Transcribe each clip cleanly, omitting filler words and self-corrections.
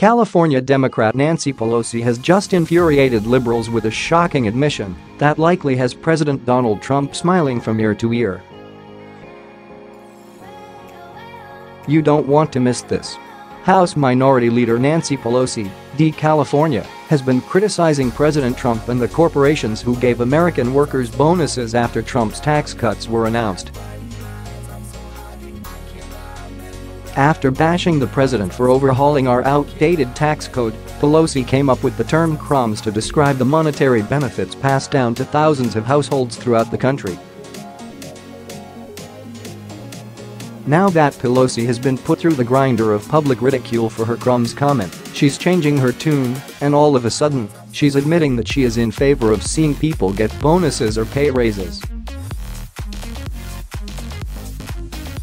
California Democrat Nancy Pelosi has just infuriated liberals with a shocking admission that likely has President Donald Trump smiling from ear to ear. You don't want to miss this. House Minority Leader Nancy Pelosi, D. California, has been criticizing President Trump and the corporations who gave American workers bonuses after Trump's tax cuts were announced. After bashing the president for overhauling our outdated tax code, Pelosi came up with the term crumbs to describe the monetary benefits passed down to thousands of households throughout the country. Now that Pelosi has been put through the grinder of public ridicule for her crumbs comment, she's changing her tune, and all of a sudden, she's admitting that she is in favor of seeing people get bonuses or pay raises.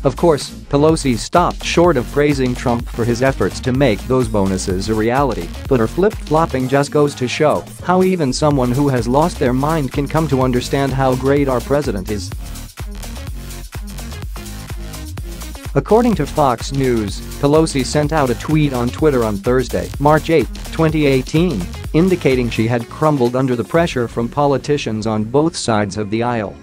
Of course, Pelosi stopped short of praising Trump for his efforts to make those bonuses a reality, but her flip-flopping just goes to show how even someone who has lost their mind can come to understand how great our president is. According to Fox News, Pelosi sent out a tweet on Twitter on Thursday, March 8, 2018, indicating she had crumbled under the pressure from politicians on both sides of the aisle.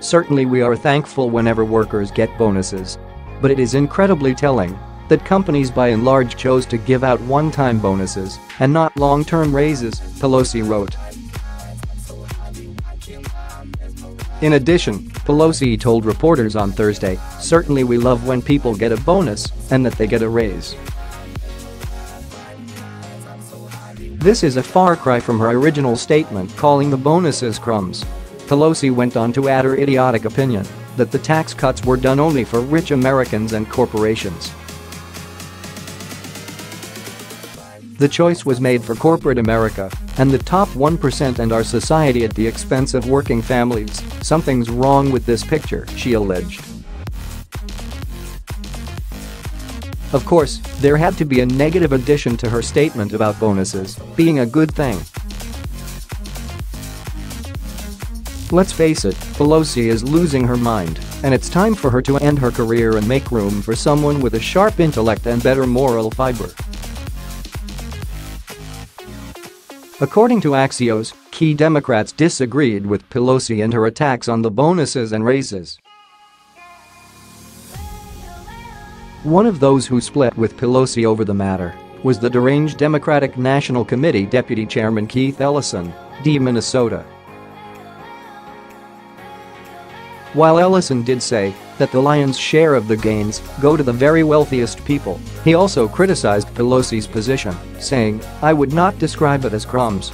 Certainly we are thankful whenever workers get bonuses. But it is incredibly telling that companies by and large chose to give out one-time bonuses and not long-term raises, Pelosi wrote. In addition, Pelosi told reporters on Thursday, "Certainly we love when people get a bonus and that they get a raise." This is a far cry from her original statement calling the bonuses crumbs. Pelosi went on to add her idiotic opinion that the tax cuts were done only for rich Americans and corporations. The choice was made for corporate America and the top 1% and our society at the expense of working families. Something's wrong with this picture, she alleged. Of course, there had to be a negative addition to her statement about bonuses being a good thing. Let's face it, Pelosi is losing her mind, and it's time for her to end her career and make room for someone with a sharp intellect and better moral fiber. According to Axios, key Democrats disagreed with Pelosi and her attacks on the bonuses and raises. One of those who split with Pelosi over the matter was the deranged Democratic National Committee Deputy Chairman Keith Ellison, D. Minnesota. While Ellison did say that the lion's share of the gains go to the very wealthiest people, he also criticized Pelosi's position, saying, "I would not describe it as crumbs."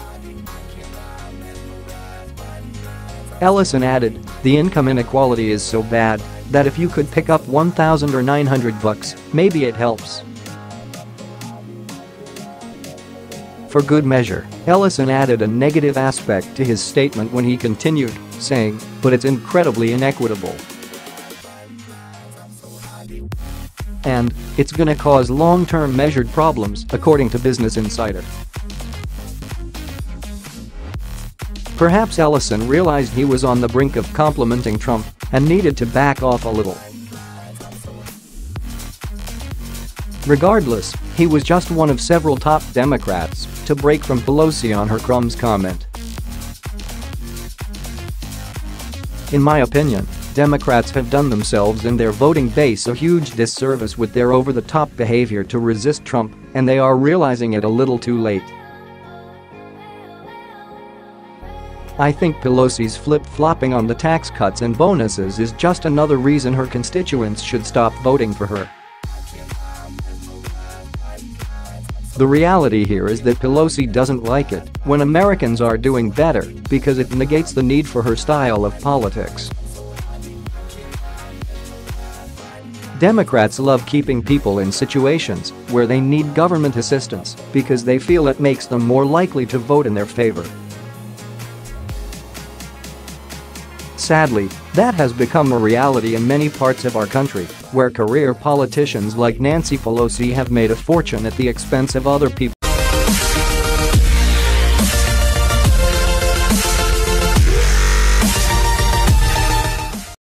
Ellison added, "The income inequality is so bad that if you could pick up $1,000 or $900, maybe it helps." For good measure, Ellison added a negative aspect to his statement when he continued, saying, "But it's incredibly inequitable. And it's gonna cause long-term measured problems," according to Business Insider. Perhaps Ellison realized he was on the brink of complimenting Trump and needed to back off a little. Regardless, he was just one of several top Democrats to break from Pelosi on her crumbs comment. In my opinion, Democrats have done themselves and their voting base a huge disservice with their over-the-top behavior to resist Trump, and they are realizing it a little too late. I think Pelosi's flip-flopping on the tax cuts and bonuses is just another reason her constituents should stop voting for her. The reality here is that Pelosi doesn't like it when Americans are doing better because it negates the need for her style of politics. Democrats love keeping people in situations where they need government assistance because they feel it makes them more likely to vote in their favor. Sadly, that has become a reality in many parts of our country, where career politicians like Nancy Pelosi have made a fortune at the expense of other people.